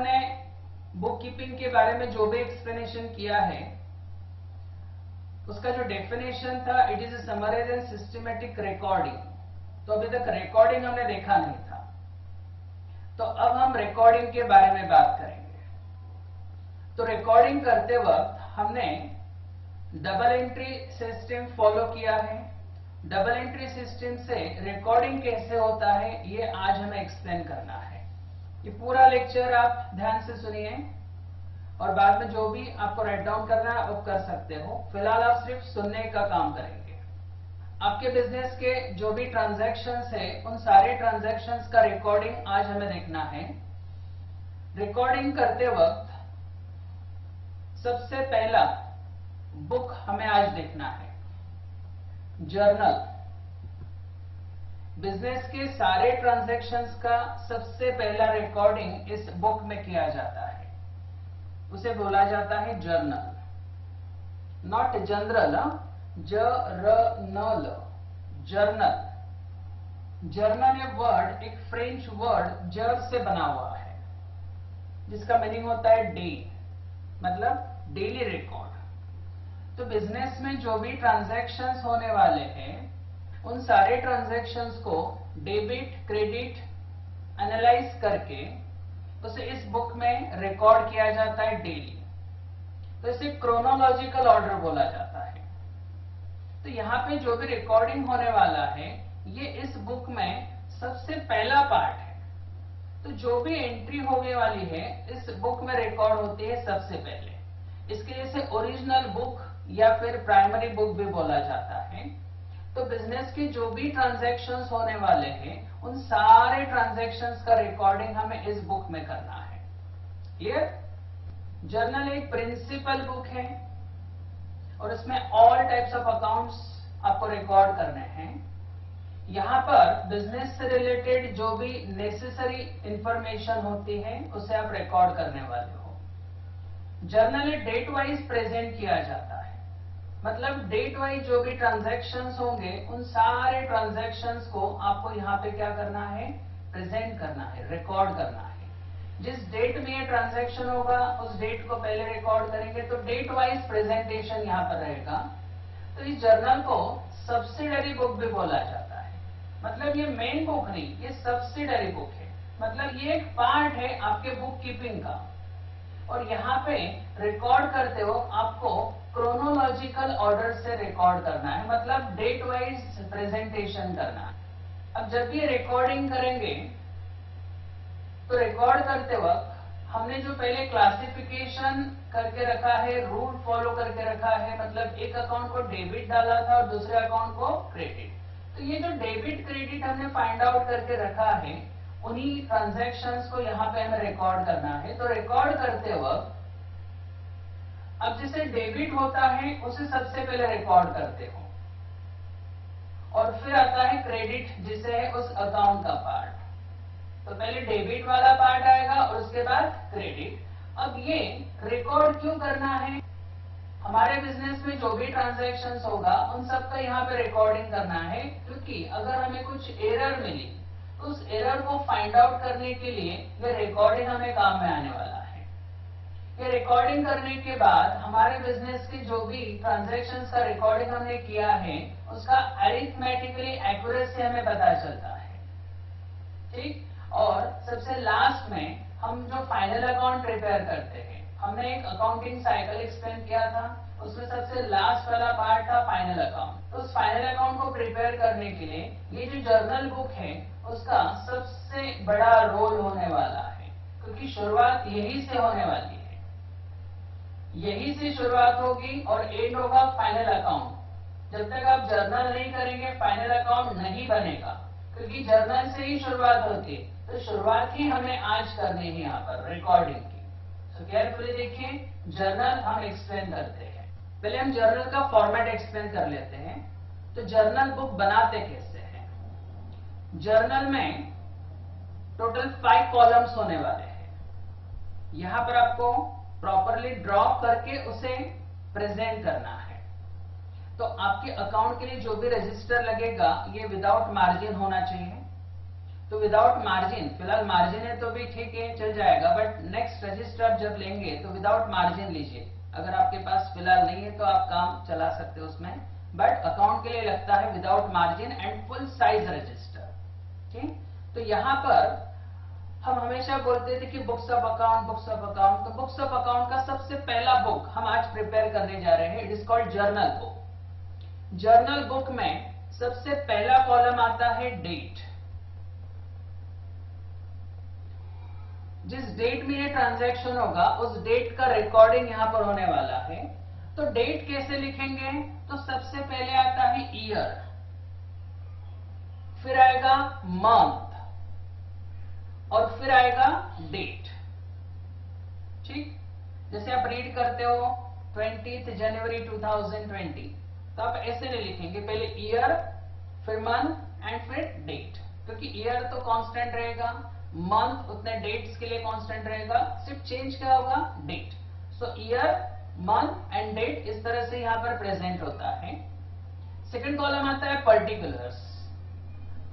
हमने book keeping के बारे में जो भी एक्सप्लेनेशन किया है उसका जो डेफिनेशन था, it is a summarise and systematic recording. तो अभी तक रिकॉर्डिंग हमने देखा नहीं था, तो अब हम रिकॉर्डिंग के बारे में बात करेंगे। तो रिकॉर्डिंग करते वक्त हमने डबल एंट्री सिस्टम फॉलो किया है। डबल एंट्री सिस्टम से रिकॉर्डिंग कैसे होता है ये आज हमें एक्सप्लेन करना है। ये पूरा लेक्चर आप ध्यान से सुनिए और बाद में जो भी आपको राइट डाउन करना है आप कर सकते हो। फिलहाल आप सिर्फ सुनने का काम करेंगे। आपके बिजनेस के जो भी ट्रांजैक्शंस है उन सारे ट्रांजैक्शंस का रिकॉर्डिंग आज हमें देखना है। रिकॉर्डिंग करते वक्त सबसे पहला बुक हमें आज देखना है, जर्नल। बिजनेस के सारे ट्रांजैक्शंस का सबसे पहला रिकॉर्डिंग इस बुक में किया जाता है, उसे बोला जाता है journal, not general, journal, journal. Journal ये वर्ड एक फ्रेंच वर्ड जर से बना हुआ है, जिसका मीनिंग होता है डे, मतलब डेली रिकॉर्ड। तो बिजनेस में जो भी ट्रांजैक्शंस होने वाले हैं उन सारे ट्रांजैक्शंस को डेबिट क्रेडिट एनालाइज करके उसे इस बुक में रिकॉर्ड किया जाता है डेली। तो इसे क्रोनोलॉजिकल ऑर्डर बोला जाता है। तो यहाँ पे जो भी रिकॉर्डिंग होने वाला है ये इस बुक में सबसे पहला पार्ट है। तो जो भी एंट्री होने वाली है इस बुक में रिकॉर्ड होती है सबसे पहले। इसके लिए इसे ओरिजिनल बुक या फिर प्राइमरी बुक भी बोला जाता है। तो बिजनेस के जो भी ट्रांजैक्शंस होने वाले हैं उन सारे ट्रांजैक्शंस का रिकॉर्डिंग हमें इस बुक में करना है। क्लियर? जर्नल एक प्रिंसिपल बुक है और इसमें ऑल टाइप्स ऑफ अकाउंट्स आपको रिकॉर्ड करने हैं। यहां पर बिजनेस से रिलेटेड जो भी नेसेसरी इंफॉर्मेशन होती है उसे आप रिकॉर्ड करने वाले हो। जर्नल डेट वाइज प्रेजेंट किया जाता है, मतलब डेट वाइज जो भी ट्रांजैक्शंस होंगे उन सारे ट्रांजैक्शंस को आपको यहाँ पे क्या करना है, प्रेजेंट करना है, रिकॉर्ड करना है। जिस डेट में ये ट्रांजैक्शन होगा उस डेट को पहले रिकॉर्ड करेंगे, तो डेट वाइज प्रेजेंटेशन यहाँ पर रहेगा। तो इस जर्नल को सब्सिडरी बुक भी बोला जाता है, मतलब ये मेन बुक नहीं, ये सब्सिडरी बुक है, मतलब ये एक पार्ट है आपके बुक कीपिंग का। और यहाँ पे रिकॉर्ड करते हो आपको क्रोनोलॉजिकल ऑर्डर से रिकॉर्ड करना है, मतलब डेट वाइज प्रेजेंटेशन करना है। अब जब ये रिकॉर्डिंग करेंगे तो रिकॉर्ड करते वक्त हमने जो पहले क्लासिफिकेशन करके रखा है, रूल फॉलो करके रखा है, मतलब एक अकाउंट को डेबिट डाला था और दूसरे अकाउंट को क्रेडिट। तो ये जो डेबिट क्रेडिट हमने फाइंड आउट करके रखा है उन्हीं ट्रांजैक्शंस को यहाँ पे हमें रिकॉर्ड करना है। तो रिकॉर्ड करते वक्त अब जिसे डेबिट होता है उसे सबसे पहले रिकॉर्ड करते हो और फिर आता है क्रेडिट जिसे है उस अकाउंट का पार्ट। तो पहले डेबिट वाला पार्ट आएगा और उसके बाद क्रेडिट। अब ये रिकॉर्ड क्यों करना है? हमारे बिजनेस में जो भी ट्रांजैक्शंस होगा उन सबका यहाँ पे रिकॉर्डिंग करना है, क्योंकि अगर हमें कुछ एरर मिली तो उस एरर को फाइंड आउट करने के लिए ये रिकॉर्डिंग हमें काम में आने वाला है। ये रिकॉर्डिंग करने के बाद हमारे बिजनेस के जो भी ट्रांजैक्शंस का रिकॉर्डिंग हमने किया है उसका अरिथमेटिकली एक्यूरेसी हमें पता चलता है, ठीक। और सबसे लास्ट में हम जो फाइनल अकाउंट प्रिपेयर करते हैं, हमने एक अकाउंटिंग साइकिल एक्सप्लेन किया था, उसमें सबसे लास्ट वाला पार्ट था फाइनल अकाउंट। तो उस फाइनल अकाउंट को प्रिपेयर करने के लिए ये जो जर्नल बुक है उसका सबसे बड़ा रोल होने वाला है, क्योंकि शुरुआत यही से होने वाली है, यही से शुरुआत होगी और एंड होगा फाइनल अकाउंट। जब तक आप जर्नल नहीं करेंगे फाइनल अकाउंट नहीं बनेगा, क्योंकि जर्नल से ही शुरुआत होती है। तो शुरुआत ही हमें आज करनी है यहाँ पर रिकॉर्डिंग की। सो केयरफुली देखिए, जर्नल हम एक्सप्लेन करते हैं। पहले हम जर्नल का फॉर्मेट एक्सप्लेन कर लेते हैं। तो जर्नल बुक बनाते कैसे हैं? जर्नल में टोटल 5 कॉलम्स होने वाले हैं। यहां पर आपको प्रॉपरली ड्रॉ करके उसे प्रेजेंट करना है। तो आपके अकाउंट के लिए जो भी रजिस्टर लगेगा ये विदाउट मार्जिन होना चाहिए। तो विदाउट मार्जिन, फिलहाल मार्जिन है तो भी ठीक है चल जाएगा, बट नेक्स्ट रजिस्टर आप जब लेंगे तो विदाउट मार्जिन लीजिए। अगर आपके पास फिलहाल नहीं है तो आप काम चला सकते हो उसमें, बट अकाउंट के लिए लगता है without margin and full size register. ठीक, तो यहां पर हम हमेशा बोलते थे कि books of account, books of account. तो बुक्स ऑफ अकाउंट का सबसे पहला बुक हम आज प्रिपेयर करने जा रहे हैं, it is called journal book. Journal book में सबसे पहला कॉलम आता है डेट। जिस डेट में ये ट्रांजैक्शन होगा उस डेट का रिकॉर्डिंग यहां पर होने वाला है। तो डेट कैसे लिखेंगे, तो सबसे पहले आता है ईयर, फिर आएगा मंथ और फिर आएगा डेट। ठीक, जैसे आप रीड करते हो 20 जनवरी 2020, तो आप ऐसे नहीं लिखेंगे, पहले ईयर फिर मंथ एंड फिर डेट, क्योंकि ईयर तो कांस्टेंट रहेगा, मंथ उतने डेट्स के लिए कांस्टेंट रहेगा, सिर्फ चेंज क्या होगा, date. So year month and date इस तरह से यहां पर प्रेजेंट होता है। सेकंड कॉलम आता है पर्टिकुलर्स।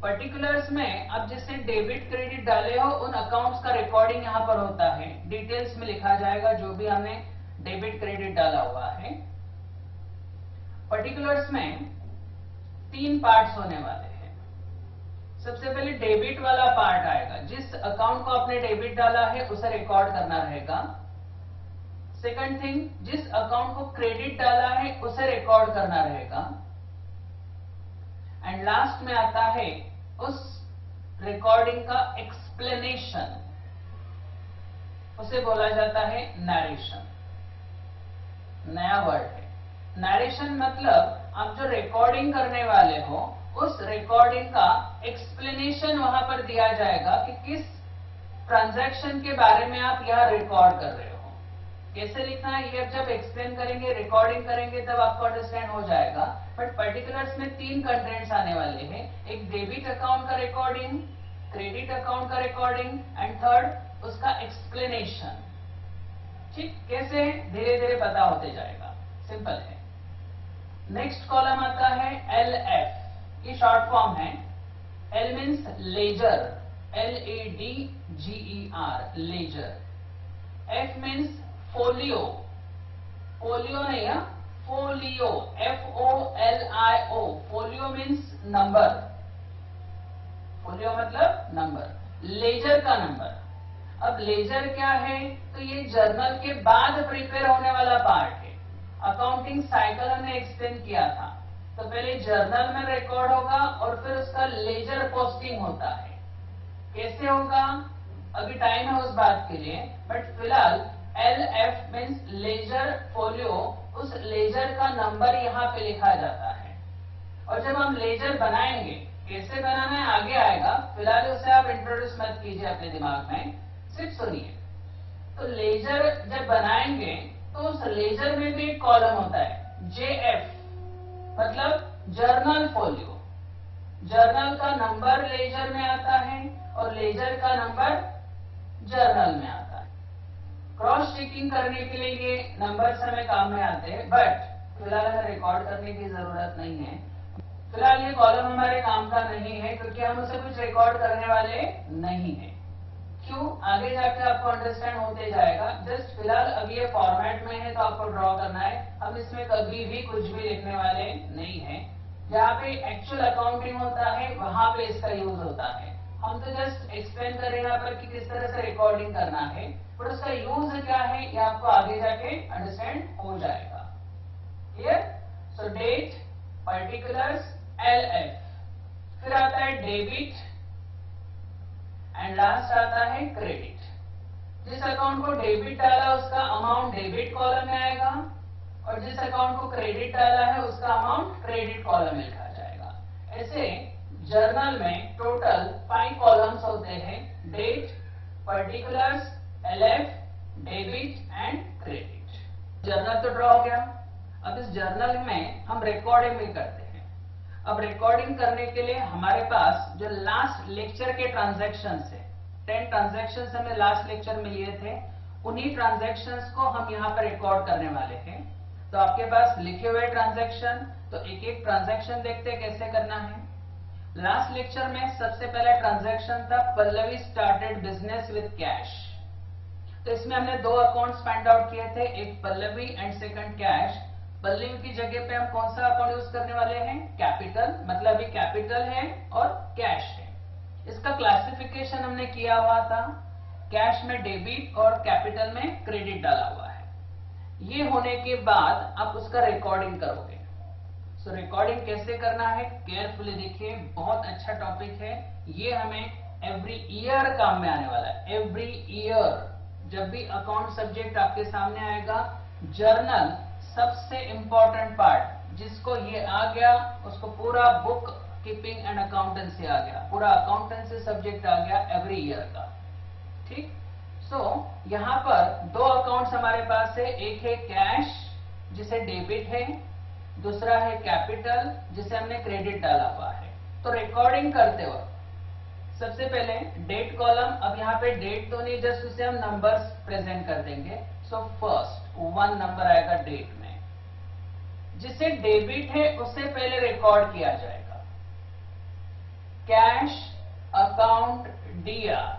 पर्टिकुलर्स में अब जिसने डेबिट क्रेडिट डाले हो उन अकाउंट्स का रिकॉर्डिंग यहां पर होता है, डिटेल्स में लिखा जाएगा जो भी हमने डेबिट क्रेडिट डाला हुआ है। पर्टिकुलर्स में 3 पार्ट्स होने वाले हैं। सबसे पहले डेबिट वाला पार्ट आएगा, जिस अकाउंट को आपने डेबिट डाला है उसे रिकॉर्ड करना रहेगा। सेकंड थिंग, जिस अकाउंट को क्रेडिट डाला है उसे रिकॉर्ड करना रहेगा। एंड लास्ट में आता है उस रिकॉर्डिंग का एक्सप्लेनेशन, उसे बोला जाता है नरेशन। नया वर्ड है नरेशन, मतलब आप जो रिकॉर्डिंग करने वाले हो उस रिकॉर्डिंग का एक्सप्लेनेशन वहां पर दिया जाएगा कि किस ट्रांजैक्शन के बारे में आप यह रिकॉर्ड कर रहे हो। कैसे लिखना है ये जब एक्सप्लेन करेंगे, रिकॉर्डिंग करेंगे तब आपको अंडरस्टैंड हो जाएगा। बट पर्टिकुलर्स में 3 कंटेंट्स आने वाले हैं, एक डेबिट अकाउंट का रिकॉर्डिंग, क्रेडिट अकाउंट का रिकॉर्डिंग एंड थर्ड उसका एक्सप्लेनेशन। ठीक, कैसे, धीरे धीरे पता होते जाएगा, सिंपल है। नेक्स्ट कॉलम आता है LF, ये शॉर्ट फॉर्म है। L means ledger, LADGER, ledger. F means folio, folio नहीं है, folio, FOLIO, folio means number, folio मतलब नंबर, लेजर का नंबर। अब लेजर क्या है, तो ये जर्नल के बाद प्रिपेयर होने वाला पार्ट है। अकाउंटिंग साइकिल हमने एक्सप्लेन किया था, तो पहले जर्नल में रिकॉर्ड होगा और फिर उसका लेजर पोस्टिंग होता है। कैसे होगा अभी टाइम है उस बात के लिए, बट फिलहाल LF मीन्स लेजर फोलियो, उस लेजर का नंबर यहाँ पे लिखा जाता है। और जब हम लेजर बनाएंगे, कैसे बनाना है आगे आएगा, फिलहाल उसे आप इंट्रोड्यूस मत कीजिए अपने दिमाग में, सिर्फ सुनिए। तो लेजर जब बनाएंगे तो उस लेजर में भी एक कॉलम होता है JF, मतलब जर्नल फोलियो। जर्नल का नंबर लेजर में आता है और लेजर का नंबर जर्नल में आता है। क्रॉस चेकिंग करने के लिए ये नंबर्स हमें काम में आते हैं, बट फिलहाल हमें रिकॉर्ड करने की जरूरत नहीं है। फिलहाल ये कॉलम हमारे काम का नहीं है क्योंकि हम उसे कुछ रिकॉर्ड करने वाले नहीं है। क्यों, आगे जाके आपको अंडरस्टैंड होते जाएगा। जस्ट फिलहाल अभी ये फॉर्मेट में है तो आपको ड्रॉ करना है, हम इसमें कभी भी कुछ भी लिखने वाले नहीं है। जहाँ पे एक्चुअल अकाउंटिंग होता है वहां पे इसका यूज होता है। हम तो जस्ट एक्सप्लेन कर रहे हैं यहाँ पर कि किस तरह से रिकॉर्डिंग करना है, पर उसका यूज क्या है ये आपको आगे जाके अंडरस्टैंड हो जाएगा। क्लियर? सो डेट, पर्टिकुलर्स, LF, फिर आता है डेबिट एंड लास्ट आता है क्रेडिट। जिस अकाउंट को डेबिट डाला उसका अमाउंट डेबिट कॉलम में आएगा और जिस अकाउंट को क्रेडिट डाला है उसका अमाउंट क्रेडिट कॉलम में लिखा जाएगा। ऐसे जर्नल में टोटल 5 कॉलम्स होते हैं, date, particulars, LF, debit and credit. Journal तो ड्रॉ हो गया। अब इस जर्नल में हम रिकॉर्डिंग भी करते हैं। अब रिकॉर्डिंग करने के लिए हमारे पास जो लास्ट लेक्चर के ट्रांजैक्शंस है, 10 ट्रांजैक्शंस हमें लास्ट लेक्चर में लिए थे, उन्हीं ट्रांजैक्शंस को हम यहाँ पर रिकॉर्ड करने वाले हैं। तो आपके पास लिखे हुए ट्रांजैक्शन, तो एक एक ट्रांजैक्शन देखते हैं कैसे करना है। लास्ट लेक्चर में सबसे पहला ट्रांजैक्शन था Pallavi started business with cash. तो इसमें हमने दो अकाउंट्स फाइंड आउट किए थे, एक Pallavi and second cash. Pallavi की जगह पे हम कौन सा अकाउंट यूज करने वाले हैं? कैपिटल, मतलब अभी कैपिटल है और कैश है। इसका क्लासिफिकेशन हमने किया हुआ था, कैश में डेबिट और कैपिटल में क्रेडिट डाला हुआ है। ये होने के बाद आप उसका रिकॉर्डिंग करोगे। सो रिकॉर्डिंग कैसे करना है केयरफुली देखिए, बहुत अच्छा टॉपिक है ये, हमें एवरी ईयर काम में आने वाला है। एवरी ईयर जब भी अकाउंट सब्जेक्ट आपके सामने आएगा, जर्नल सबसे इंपॉर्टेंट पार्ट, जिसको ये आ गया उसको पूरा बुक कीपिंग एंड अकाउंटेंसी आ गया, पूरा अकाउंटेंसी सब्जेक्ट आ गया एवरी ईयर का। ठीक, सो यहां पर दो अकाउंट्स हमारे पास है, एक है कैश जिसे डेबिट है, दूसरा है कैपिटल जिसे हमने क्रेडिट डाला हुआ है। तो रिकॉर्डिंग करते वक्त सबसे पहले डेट कॉलम, अब यहाँ पे डेट तो नहीं, जस्ट उसे हम नंबर्स प्रेजेंट कर देंगे। सो फर्स्ट 1 नंबर आएगा डेट में, जिसे डेबिट है उसे पहले रिकॉर्ड किया जाएगा। कैश अकाउंट डीआर,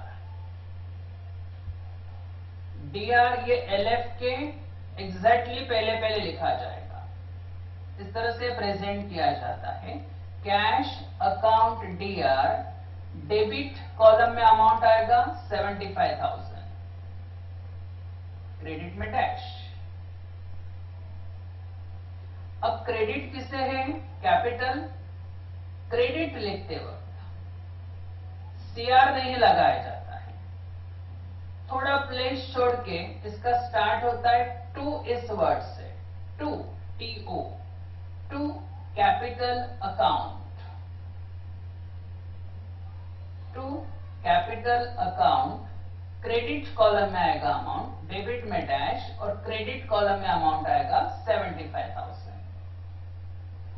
डीआर ये एलएफ के एग्जैक्टली पहले पहले लिखा जाएगा, इस तरह से प्रेजेंट किया जाता है। Cash account DR, debit column में अमाउंट आएगा 75,000, क्रेडिट में डैश। अब क्रेडिट किसे है? कैपिटल। क्रेडिट लिखते वक्त सीआर नहीं लगाया जाता है, थोड़ा प्लेस छोड़ के इसका स्टार्ट होता है टू इस वर्ड से, to T O, to capital account, to capital account. Credit column में आएगा अमाउंट, डेबिट में डैश, और क्रेडिट कॉलम में अमाउंट आएगा 75,000।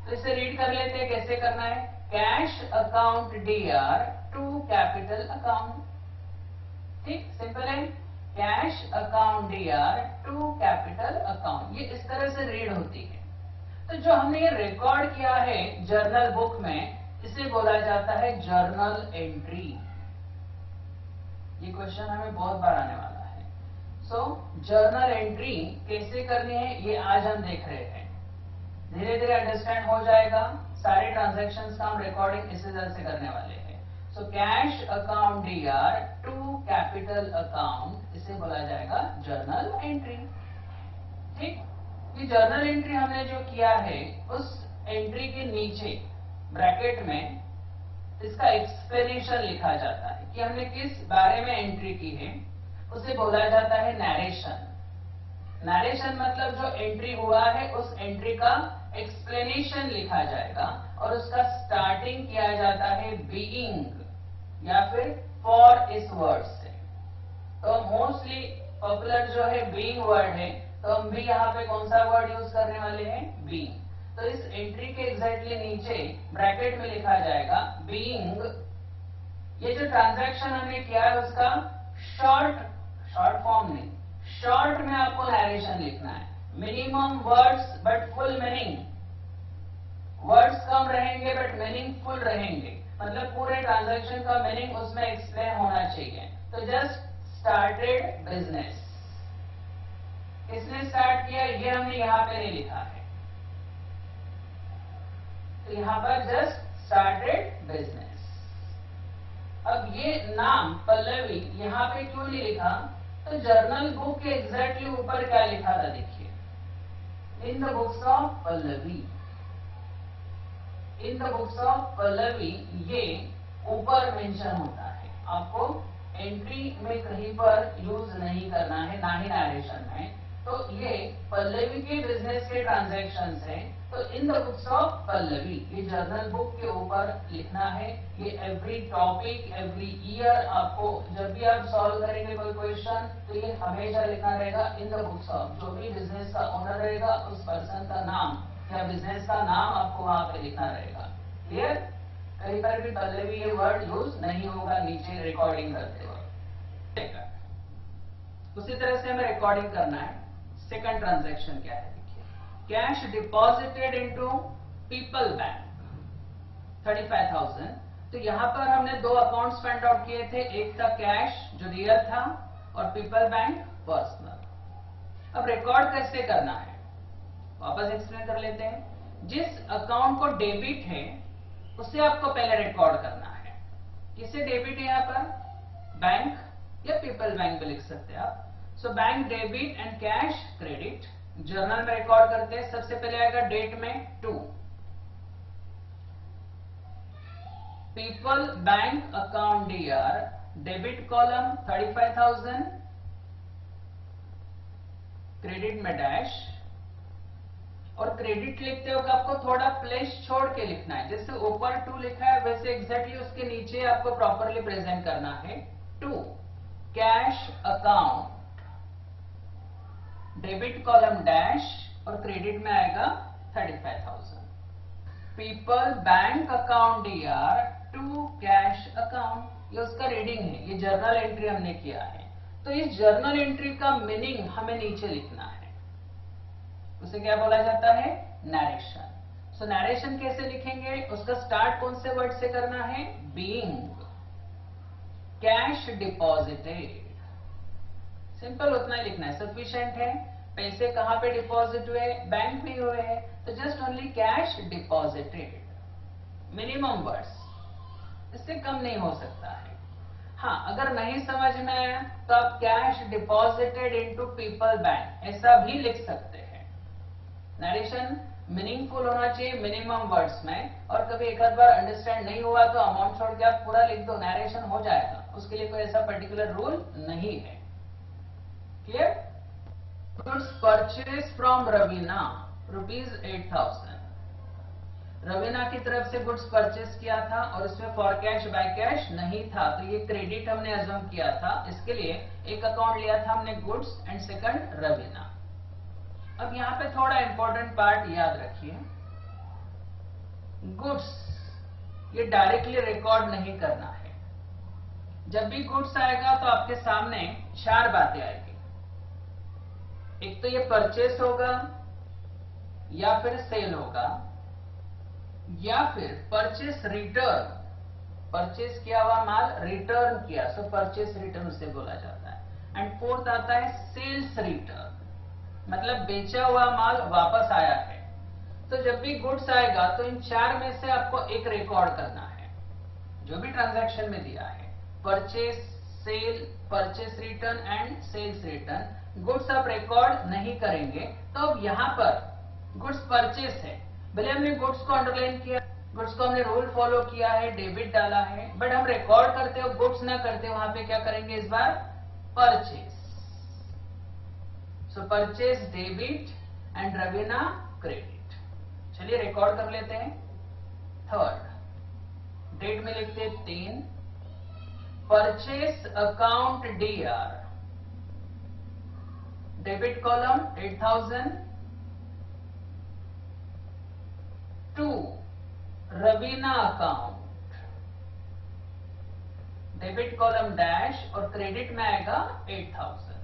तो इसे रीड कर लेते हैं, कैसे करना है? Cash account DR to capital account. ठीक, सिंपल है, cash account DR to capital account, ये इस तरह से रीड होती है। तो जो हमने ये रिकॉर्ड किया है जर्नल बुक में, इसे बोला जाता है जर्नल एंट्री। ये क्वेश्चन हमें बहुत बार आने वाला है। सो जर्नल एंट्री कैसे करनी है ये आज हम देख रहे हैं, धीरे धीरे अंडरस्टैंड हो जाएगा। सारे ट्रांजैक्शंस का हम रिकॉर्डिंग इसी तरह से करने वाले हैं। So cash account DR to capital account, इसे बोला जाएगा जर्नल एंट्री। ठीक, ये जर्नल एंट्री हमने जो किया है, उस एंट्री के नीचे ब्रैकेट में इसका एक्सप्लेनेशन लिखा जाता है कि हमने किस बारे में एंट्री की है, उसे बोला जाता है नरेशन। नरेशन मतलब जो एंट्री हुआ है उस एंट्री का एक्सप्लेनेशन लिखा जाएगा, और उसका स्टार्टिंग किया जाता है बीइंग या फिर फॉर इस वर्ड से। तो मोस्टली पॉपुलर जो है बीइंग वर्ड है, तो हम भी यहाँ पे कौन सा वर्ड यूज करने वाले हैं? बीइंग। तो इस एंट्री के एग्जैक्टली नीचे ब्रैकेट में लिखा जाएगा बीइंग। ये जो ट्रांजैक्शन हमने किया है उसका शॉर्ट फॉर्म नहीं, शॉर्ट में आपको नरेशन लिखना है। Minimum words but full meaning, words कम रहेंगे बट मीनिंग फुल रहेंगे, मतलब पूरे ट्रांजैक्शन का मीनिंग उसमें एक्सप्लेन होना चाहिए। तो जस्ट स्टार्टेड बिजनेस, किसने स्टार्ट किया ये हमने यहाँ पे नहीं लिखा है, तो यहाँ पर जस्ट स्टार्टेड बिजनेस। अब ये नाम पल्लवी यहाँ पे क्यों नहीं लिखा? तो जर्नल बुक के एग्जैक्टली ऊपर क्या लिखा था देखिए, in the books of Pallavi, in the books of Pallavi, ये ऊपर मेंशन होता है। आपको एंट्री में कहीं पर यूज नहीं करना है, ना ही नरेशन में। तो ये पल्लवी के बिजनेस के ट्रांजैक्शंस हैं, तो in the books of Pallavi, ये जर्नल बुक के ऊपर लिखना है। ये एवरी टॉपिक एवरी ईयर आपको जब भी आप सॉल्व करेंगे कोई क्वेश्चन, तो ये हमेशा लिखना रहेगा इन द बुक्स ऑफ। जो भी बिजनेस का ओनर रहेगा उस पर्सन का नाम या बिजनेस का नाम आपको वहां पे लिखना रहेगा। क्लियर? कहीं पर भी पल्लवी ये वर्ड यूज नहीं होगा नीचे रिकॉर्डिंग करते वक्त। उसी तरह से हमें रिकॉर्डिंग करना है। सेकंड ट्रांजैक्शन क्या है देखिए, cash deposited into people bank 35,000 तो यहां पर हमने दो अकाउंट्स फाइंड आउट किए थे, एक था कैश जो रियल था और पीपल बैंक पर्सनल। अब रिकॉर्ड कैसे करना है वापस एक्सप्लेन कर लेते हैं। जिस अकाउंट को डेबिट है उसे आपको पहले रिकॉर्ड करना है। किसे डेबिट है यहां पर, बैंक या पीपल बैंक भी लिख सकते हैं आप। So bank debit and cash credit journal में रिकॉर्ड करते हैं। सबसे पहले आएगा डेट में 2, people bank account DR debit column 35,000, credit में डैश, और क्रेडिट लिखते वक्त आपको थोड़ा प्लेस छोड़ के लिखना है। जैसे ऊपर 2 लिखा है वैसे एग्जैक्टली उसके नीचे आपको प्रॉपरली प्रेजेंट करना है। 2 cash account debit column dash और क्रेडिट में आएगा 35,000। People bank account DR 2 cash account, ये उसका रीडिंग है, ये जर्नल एंट्री हमने किया है। तो इस जर्नल एंट्री का मीनिंग हमें नीचे लिखना है, उसे क्या बोला जाता है, नरेशन। सो नरेशन कैसे लिखेंगे, उसका स्टार्ट कौन से वर्ड से करना है, बीइंग कैश डिपॉजिटेड। सिंपल उतना ही लिखना है, सफिशिएंट है। पैसे कहां पे डिपॉजिट हुए, बैंक में हुए हैं, तो just only cash deposited, minimum words, इससे कम नहीं हो सकता है। हाँ, अगर नहीं समझ में आया तो आप cash deposited into people bank ऐसा भी लिख सकते हैं। नरेशन मीनिंगफुल होना चाहिए मिनिमम वर्ड्स में, और कभी एक आध बार अंडरस्टैंड नहीं हुआ तो अमाउंट छोड़ के आप पूरा लिख दो, नरेशन हो जाएगा। उसके लिए कोई ऐसा पर्टिकुलर रूल नहीं है। Clear? Goods purchase from Raveena ₹8,000। Raveena की तरफ से गुड्स परचेज किया था और इसमें फॉर कैश बाय कैश नहीं था, तो ये क्रेडिट हमने अज्यूम किया था। इसके लिए एक अकाउंट लिया था हमने गुड्स एंड सेकंड रवीना। अब यहां पे थोड़ा इंपॉर्टेंट पार्ट याद रखिए, गुड्स ये डायरेक्टली रिकॉर्ड नहीं करना है। जब भी गुड्स आएगा तो आपके सामने 4 बातें आएगी। एक तो ये परचेस होगा, या फिर सेल होगा, या फिर परचेस रिटर्न, परचेस किया हुआ माल रिटर्न किया, सो परचेस रिटर्न उसे बोला जाता है। एंड फोर्थ आता है सेल्स रिटर्न, मतलब बेचा हुआ माल वापस आया है। तो जब भी गुड्स आएगा तो इन 4 में से आपको एक रिकॉर्ड करना है, जो भी ट्रांजैक्शन में दिया है, purchase, sale, purchase return and sales return. Goods आप रिकॉर्ड नहीं करेंगे। तो अब यहां पर गुड्स परचेस है, भले हमने गुड्स को अंडरलाइन किया, गुड्स को हमने रूल फॉलो किया है, डेबिट डाला है, बट हम रिकॉर्ड करते हो गुड्स ना करते, वहां पे क्या करेंगे इस बार, purchase. So purchase debit and Raveena credit. चलिए रिकॉर्ड कर लेते हैं। थर्ड डेट में लिखते हैं 3, purchase account DR debit column 8,000 to Raveena account debit column dash और क्रेडिट में आएगा 8,000।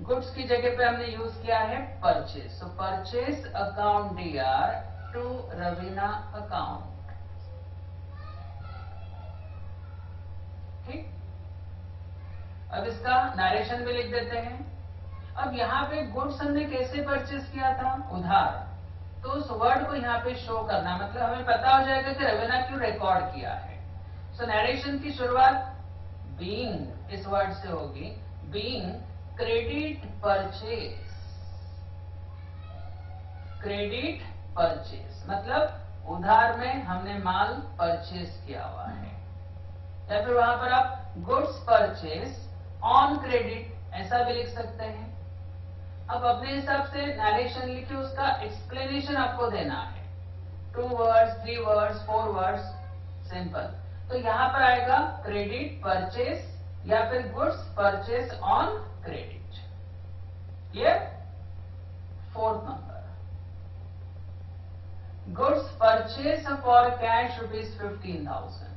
गुड्स की जगह पे हमने यूज किया है purchase, so purchase account DR to Raveena account. ठीक, अब इसका नरेशन भी लिख देते हैं। अब यहाँ पे गुड्स हमने कैसे परचेस किया था, उधार, तो उस वर्ड को यहाँ पे शो करना, मतलब हमें पता हो जाएगा कि रवीना क्यों रिकॉर्ड किया है। सो नरेशन की शुरुआत बीइंग इस वर्ड से होगी, being credit purchase, credit purchase मतलब उधार में हमने माल परचेस किया हुआ है। या फिर वहां पर आप गुड्स परचेस ऑन क्रेडिट ऐसा भी लिख सकते हैं। अब अपने हिसाब से नरेशन लिखे, उसका एक्सप्लेनेशन आपको देना है, 2 वर्ड्स, 3 वर्ड्स, 4 वर्ड्स, सिंपल। तो यहां पर आएगा क्रेडिट परचेस या फिर goods purchase on credit. Clear? 4th number, goods purchase for cash ₹15,000।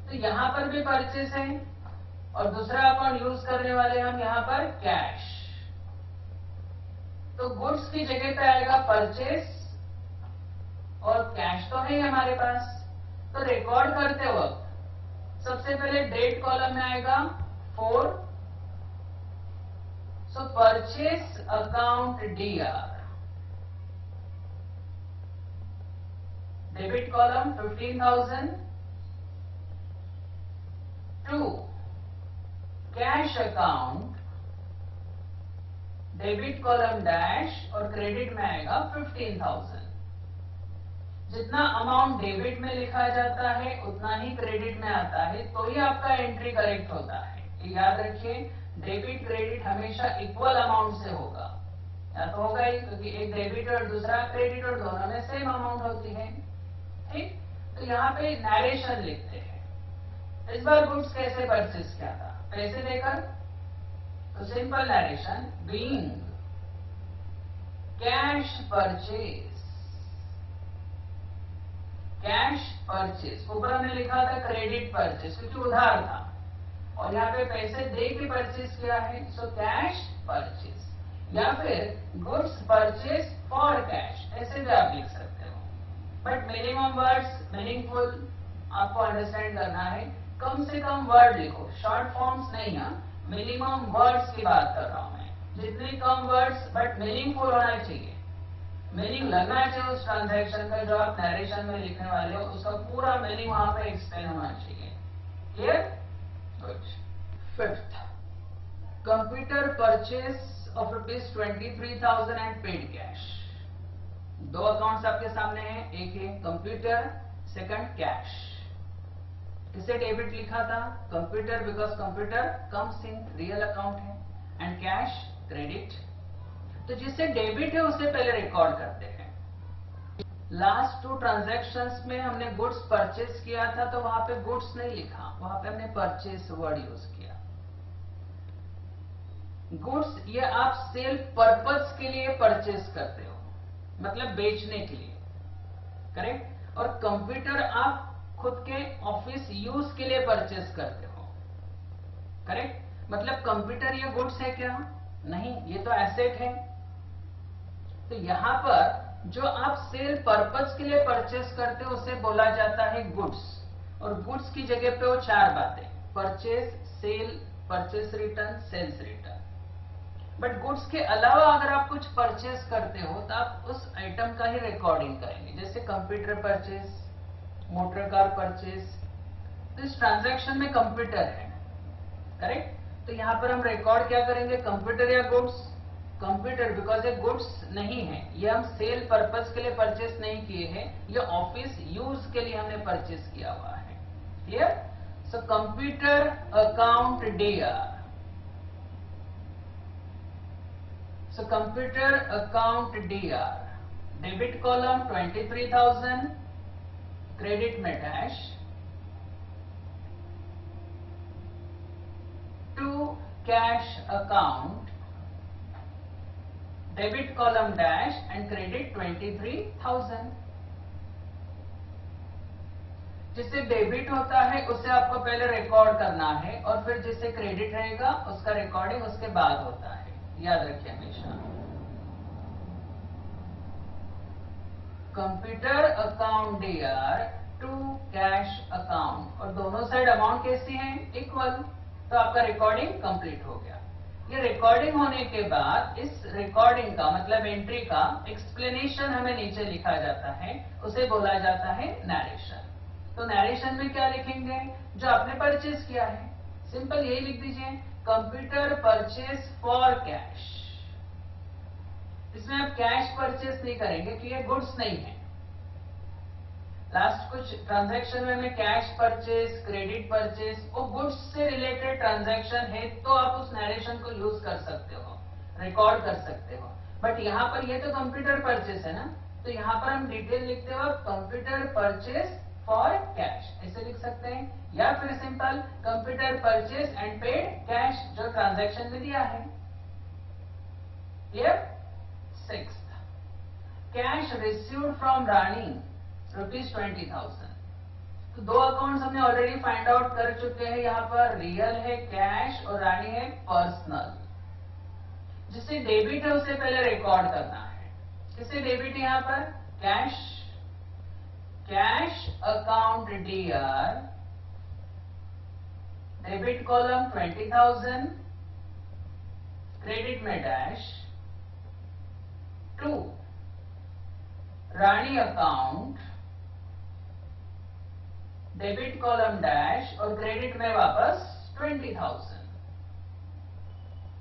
तो यहां पर भी परचेस है और दूसरा अकाउंट यूज करने वाले हम यहां पर कैश, तो गुड्स की जगह पे आएगा परचेस और कैश तो है हमारे पास। तो रिकॉर्ड करते वक्त सबसे पहले डेट कॉलम में आएगा 4, so purchase account DR, debit column 15,000, 2 cash account, debit column dash और क्रेडिट में आएगा 15,000। जितना अमाउंट डेबिट में लिखा जाता है उतना ही क्रेडिट में आता है, तो ही आपका एंट्री करेक्ट होता है। ये याद रखिए, डेबिट क्रेडिट हमेशा इक्वल अमाउंट से होगा, या तो होगा ही, क्योंकि एक डेबिट और दूसरा क्रेडिट और दोनों में सेम अमाउंट होती है। ठीक, तो यहाँ पे नरेशन लिखते हैं। इस बार गुड्स कैसे परचेस किया था, पैसे देकर, तो simple narration, being cash purchase, cash purchase. ऊपर हमने लिखा था क्रेडिट परचेज क्योंकि उधार था, और यहाँ पे पैसे दे के परचेज किया है, सो कैश परचेज। या फिर गुड्स परचेज फॉर कैश, ऐसे भी आप लिख सकते हो। बट मिनिमम वर्ड्स मीनिंगफुल आपको अंडरस्टैंड करना है, कम से कम वर्ड लिखो, शॉर्ट फॉर्म्स नहीं है, मिनिमम वर्ड्स की बात कर रहा हूं मैं। जितने कम वर्ड्स बट मीनिंगफुल होना चाहिए, मीनिंग लगना चाहिए उस ट्रांजैक्शन का जो आप नरेशन में लिखने वाले हो, उसका पूरा मीनिंग वहां पे एक्सप्लेन होना चाहिए। Clear? Good. Fifth, computer purchase of ₹23,000 and paid cash. दो अकाउंट्स आपके सामने हैं, एक है कंप्यूटर, सेकंड कैश। इसे डेबिट लिखा था computer because computer comes in real account है, एंड कैश क्रेडिट। तो जिससे डेबिट है उसे पहले रिकॉर्ड करते हैं। लास्ट 2 ट्रांजैक्शंस में हमने गुड्स परचेस किया था, तो वहां पे गुड्स नहीं लिखा, वहां पे हमने परचेस वर्ड यूज किया। गुड्स ये आप सेल पर्पस के लिए परचेस करते हो, मतलब बेचने के लिए, करेक्ट। और कंप्यूटर आप खुद के ऑफिस यूज के लिए परचेस करते हो, करेक्ट। मतलब कंप्यूटर ये गुड्स है क्या? नहीं, ये तो एसेट है। तो यहां पर जो आप सेल पर्पस के लिए परचेस करते हो उसे बोला जाता है गुड्स। और गुड्स की जगह पे वो 4 बातें, purchase, sale, purchase return, sales return. But goods के अलावा अगर आप कुछ परचेस करते हो तो आप उस आइटम का ही रिकॉर्डिंग करेंगे, जैसे computer purchase, motor car purchase. तो इस ट्रांजैक्शन में कंप्यूटर है, करेक्ट। तो यहां पर हम रिकॉर्ड क्या करेंगे, कंप्यूटर या गुड्स? कंप्यूटर, बिकॉज ये गुड्स नहीं है, ये हम सेल पर्पस के लिए परचेस नहीं किए हैं, ये ऑफिस यूज के लिए हमने परचेस किया हुआ है। Clear? So computer account DR, so computer account DR, debit column 23,000, credit में dash, 2 cash account, debit column dash and credit 23,000। जिससे डेबिट होता है उसे आपको पहले रिकॉर्ड करना है, और फिर जिससे क्रेडिट रहेगा उसका रिकॉर्डिंग उसके बाद होता है, याद रखिए हमेशा। Computer account DR, 2 cash account, और दोनों साइड अमाउंट कैसी है? इक्वल। तो आपका रिकॉर्डिंग कंप्लीट हो गया। ये रिकॉर्डिंग होने के बाद इस रिकॉर्डिंग का मतलब एंट्री का एक्सप्लेनेशन हमें नीचे लिखा जाता है, उसे बोला जाता है नरेशन। तो नरेशन में क्या लिखेंगे? जो आपने परचेस किया है, सिंपल यही लिख दीजिए, कंप्यूटर परचेस फॉर कैश। इसमें आप कैश परचेस नहीं करेंगे कि ये गुड्स नहीं है। लास्ट कुछ ट्रांजैक्शन में हमें कैश परचेस, क्रेडिट परचेस, वो गुड्स से रिलेटेड ट्रांजैक्शन है, तो आप उस नरेशन को यूज कर सकते हो, रिकॉर्ड कर सकते हो। बट यहाँ पर ये तो कंप्यूटर परचेस है ना, तो यहाँ पर हम डिटेल लिखते हो कंप्यूटर परचेस फॉर कैश, ऐसे लिख सकते हैं, या फिर simple computer purchase and paid cash, जो ट्रांजैक्शन में दिया है। Clear? 6th, cash received from Rani ₹20,000। तो 2 अकाउंट्स हमने ऑलरेडी फाइंड आउट कर चुके हैं, यहां पर रियल है कैश और रानी है पर्सनल। जिससे डेबिट है उसे पहले रिकॉर्ड करना है। किससे डेबिट है? यहां पर cash, cash account DR, debit column 20,000, credit में डैश। 2 रानी अकाउंट, डेबिट कॉलम डैश और क्रेडिट में वापस 20,000।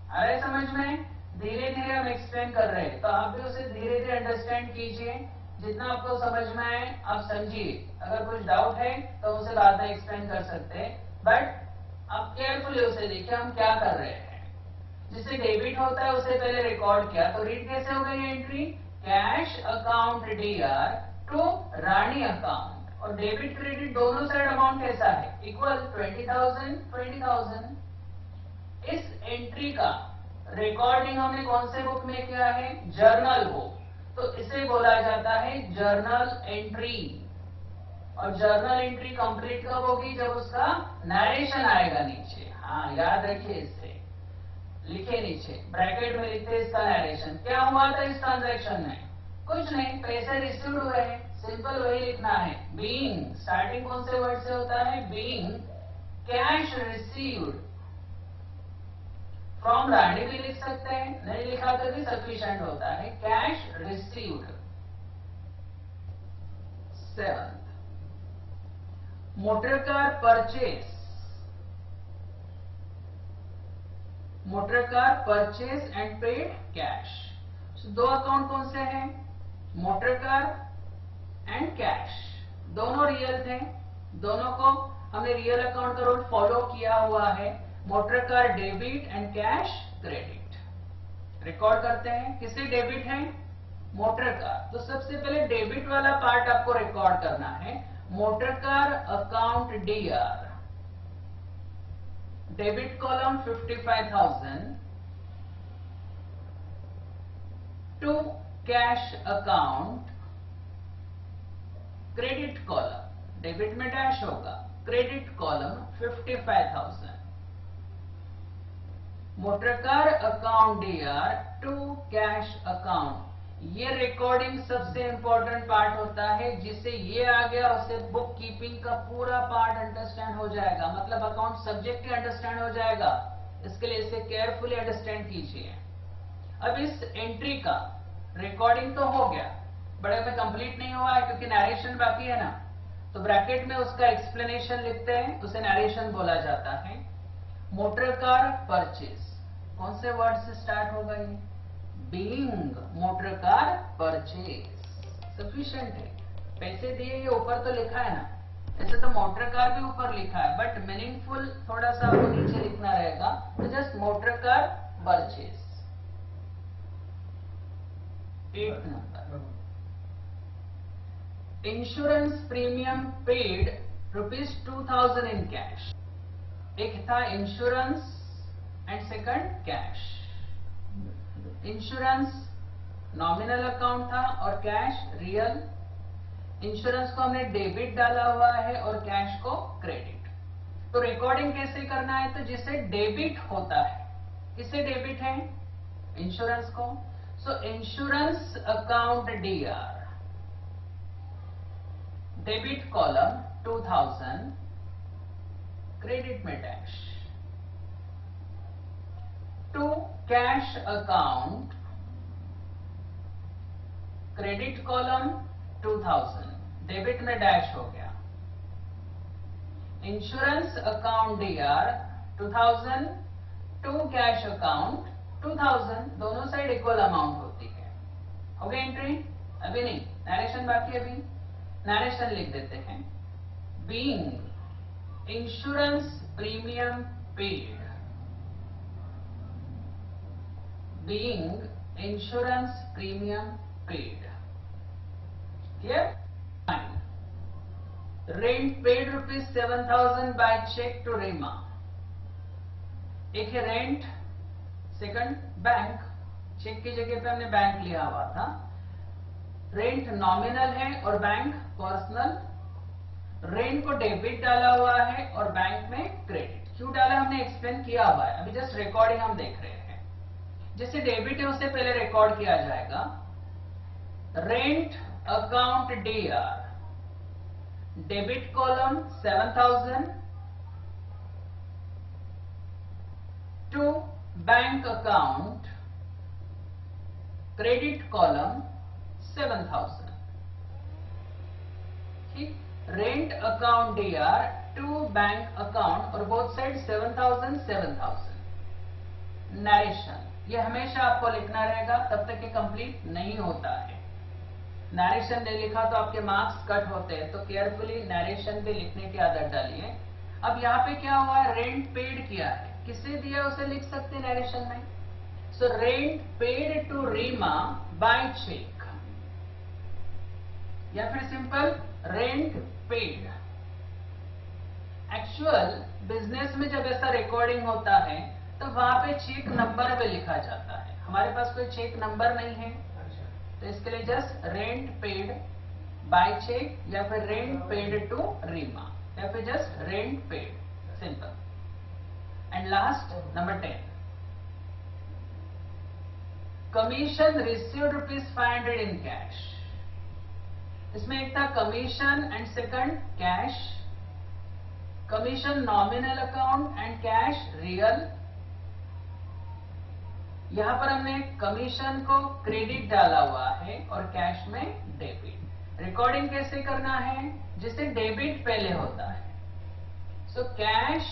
आ रहे समझ में? धीरे धीरे हम एक्सप्लेन कर रहे हैं, तो आप भी उसे धीरे धीरे अंडरस्टैंड कीजिए, जितना आपको समझ में आए आप समझिए। अगर कुछ डाउट है तो उसे बाद में एक्सप्लेन कर सकते हैं, बट आप केयरफुली उसे देखिए हम क्या कर रहे हैं। जिससे डेबिट होता है उसे पहले रिकॉर्ड किया, तो रीड कैसे हो गई entry? Cash account DR to Rani account, और डेबिट क्रेडिट दोनों साइड अमाउंट कैसा है? इक्वल 20,000 20,000। इस एंट्री का रिकॉर्डिंग हमने कौन से बुक में किया है? Journal book. तो इसे बोला जाता है जर्नल एंट्री। और जर्नल एंट्री कंप्लीट कब होगी? जब उसका नरेशन आएगा नीचे। हाँ याद रखिए, इसे लिखे नीचे ब्रैकेट में लिखते इसका नरेशन। क्या हुआ था इस ट्रांजैक्शन में? कुछ नहीं, पैसे रिसीव हुए हैं, सिंपल वही लिखना है। बीइंग, स्टार्टिंग कौन से वर्ड से होता है? बीइंग कैश रिसीव्ड फ्रॉम रानी भी लिख सकते हैं, नहीं लिखा तो भी सफिशिएंट होता है। Cash received. 7 motor car purchase, motor car purchase and paid cash. दो अकाउंट कौन से हैं? मोटर कार एंड कैश, दोनों रियल थे, दोनों को हमने रियल अकाउंट का रूल फॉलो किया हुआ है। Motor car debit and cash credit. Record करते हैं, किसे डेबिट है? Motor car. तो सबसे पहले डेबिट वाला पार्ट आपको रिकॉर्ड करना है। Motor car account DR, debit column 55,000 to cash account, credit column, debit में डैश होगा, credit column 55,000। Motor car account DR to cash account. ये रिकॉर्डिंग सबसे इंपॉर्टेंट पार्ट होता है। जिससे ये आ गया उससे बुक कीपिंग का पूरा पार्ट अंडरस्टैंड हो जाएगा, मतलब अकाउंट सब्जेक्ट ही अंडरस्टैंड हो जाएगा। इसके लिए इसे केयरफुली अंडरस्टैंड कीजिए। अब इस एंट्री का रिकॉर्डिंग तो हो गया, बट अभी कंप्लीट नहीं हुआ है क्योंकि नरेशन बाकी है ना, तो ब्रैकेट में उसका एक्सप्लेनेशन लिखते हैं, उसे नरेशन बोला जाता है। मोटर कार परचेस कौन से वर्ड से स्टार्ट होगा? ये being motor car purchase sufficient है। पैसे दिए ये ऊपर तो लिखा है ना, ऐसे तो मोटर कार भी ऊपर लिखा है, बट मीनिंगफुल थोड़ा सा आपको नीचे लिखना रहेगा। तो just motor car purchase. 8 number, insurance premium paid ₹2,000 in cash. एक था insurance and second cash. Insurance nominal account था और कैश रियल। इंश्योरेंस को हमने डेबिट डाला हुआ है और कैश को क्रेडिट। तो रिकॉर्डिंग कैसे करना है? तो जिससे डेबिट होता है, किससे डेबिट है? इंश्योरेंस को। So insurance account DR, debit column 2000, credit में dash. To cash account, credit column 2000, debit में डैश हो गया। Insurance account DR 2000 to cash account 2000, दोनों साइड इक्वल अमाउंट होती है। हो गई एंट्री? अभी नहीं, नरेशन बाकी। अभी नरेशन लिख देते हैं। Being insurance premium paid, being insurance premium paid. Here, rent paid ₹7,000 by check to Rema। एक है रेंट, सेकंड बैंक। चेक की जगह पे हमने बैंक लिया हुआ था। रेंट नॉमिनल है और बैंक पर्सनल। रेंट को डेबिट डाला हुआ है और बैंक में क्रेडिट। क्यों डाला हमने एक्सप्लेन किया हुआ है, अभी जस्ट रिकॉर्डिंग हम देख रहे हैं। जिससे डेबिट है उससे पहले रिकॉर्ड किया जाएगा। Rent account DR, debit column 7,000 to bank account credit column 7,000. ठीक, rent account DR to bank account और बोथ साइड 7,000 7,000. नरेशन ये हमेशा आपको लिखना रहेगा, तब तक ये कंप्लीट नहीं होता है. नरेशन नहीं लिखा तो आपके मार्क्स कट होते हैं, तो केयरफुली नरेशन भी लिखने की आदत डालिए. अब यहाँ पे क्या हुआ, रेंट पेड किया है, किसे दिया उसे लिख सकते हैं नरेशन में. So rent paid to Reema by cheque, या फिर simple rent paid. Actual business में जब ऐसा रिकॉर्डिंग होता है तो वहां पे चेक नंबर भी लिखा जाता है. हमारे पास कोई चेक नंबर नहीं है, तो इसके लिए just rent paid by cheque या फिर रेंट पेड टू रीमा या फिर just rent paid, simple. And last number 10, commission received ₹500 in cash. इसमें एक था commission and second cash. Commission nominal account and cash real. यहां पर हमने कमीशन को क्रेडिट डाला हुआ है और कैश में डेबिट. रिकॉर्डिंग कैसे करना है, जिसे डेबिट पहले होता है. So cash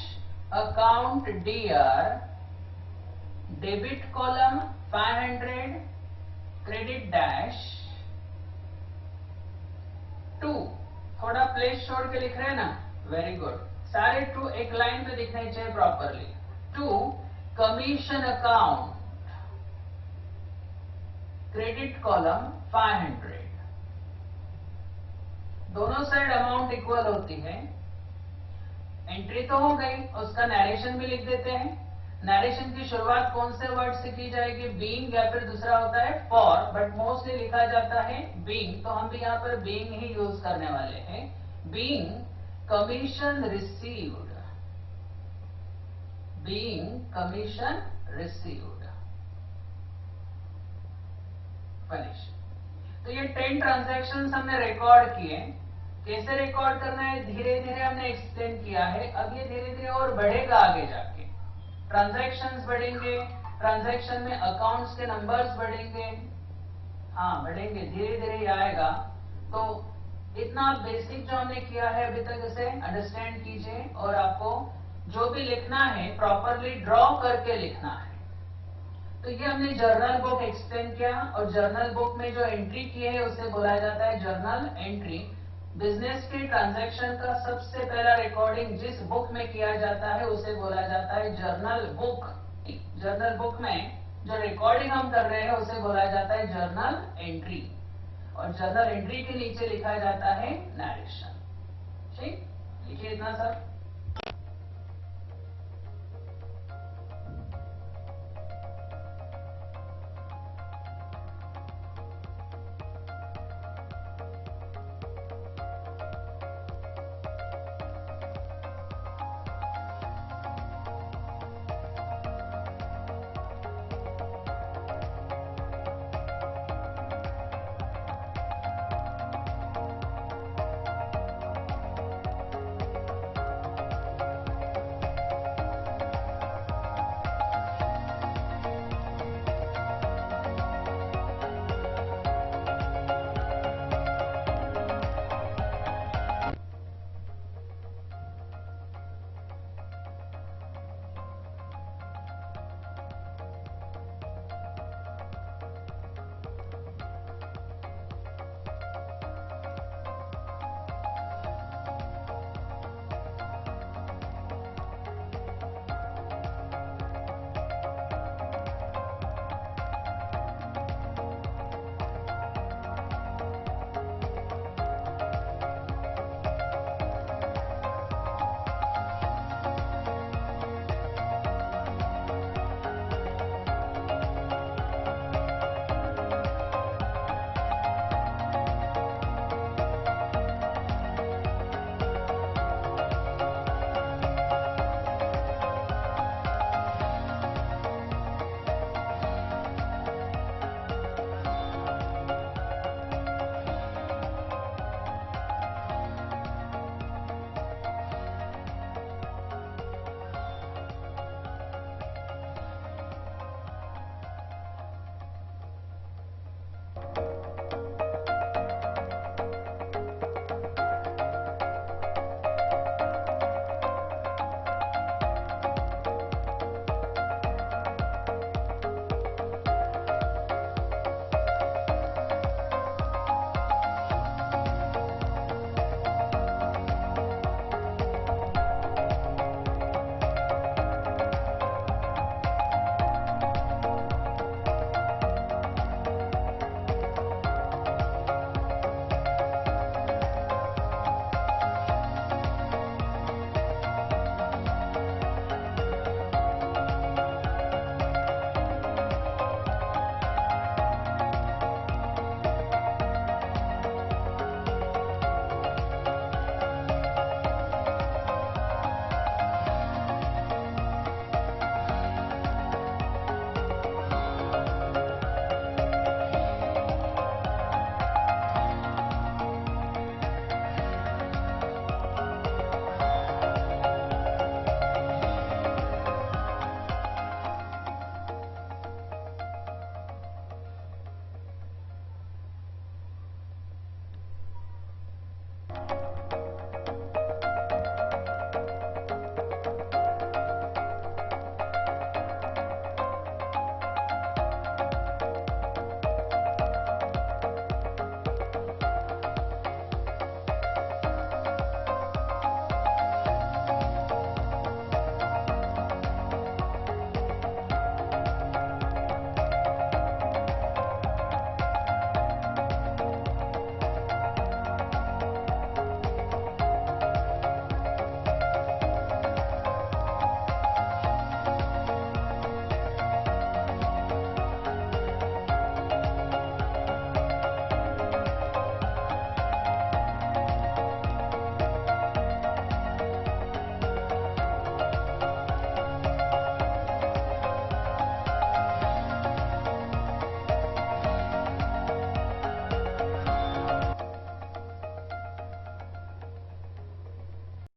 account DR debit column 500 credit dash to. थोड़ा प्लेस छोड़ के लिख रहे हैं ना, वेरी गुड. सारे टू एक लाइन पे दिखने चाहिए properly. To commission account credit column 500. दोनों साइड अमाउंट इक्वल होती है. एंट्री तो हो गई, उसका नरेशन भी लिख देते हैं. नरेशन की शुरुआत कौन से वर्ड से की जाएगी, बीइंग या फिर दूसरा होता है फॉर, बट मोस्टली लिखा जाता है बीइंग, तो हम भी यहां पर बीइंग ही यूज करने वाले हैं. Being commission received, being commission received finish. तो ये 10 ट्रांजैक्शंस हमने रिकॉर्ड किए. कैसे रिकॉर्ड करना है धीरे धीरे हमने एक्सप्लेन किया है. अब ये धीरे धीरे और बढ़ेगा आगे जाके. ट्रांजैक्शंस बढ़ेंगे, ट्रांजैक्शन में अकाउंट्स के नंबर्स बढ़ेंगे. हाँ बढ़ेंगे, धीरे धीरे ही आएगा. तो इतना बेसिक जो हमने किया है अभी तक, इसे अंडरस्टैंड कीजिए और आपको जो भी लिखना है प्रॉपरली ड्रॉ करके लिखना है. तो ये हमने जर्नल बुक एक्सप्लेन किया, और जर्नल बुक में जो एंट्री की है उसे बोला जाता है जर्नल एंट्री. बिजनेस के ट्रांजैक्शन का सबसे पहला रिकॉर्डिंग जिस बुक में किया जाता है उसे बोला जाता है जर्नल बुक. जर्नल बुक में जो रिकॉर्डिंग हम कर रहे हैं उसे बोला जाता है जर्नल एंट्री, और जर्नल एंट्री के नीचे लिखा जाता है नरेशन. ठीक, लिखिए इतना सब.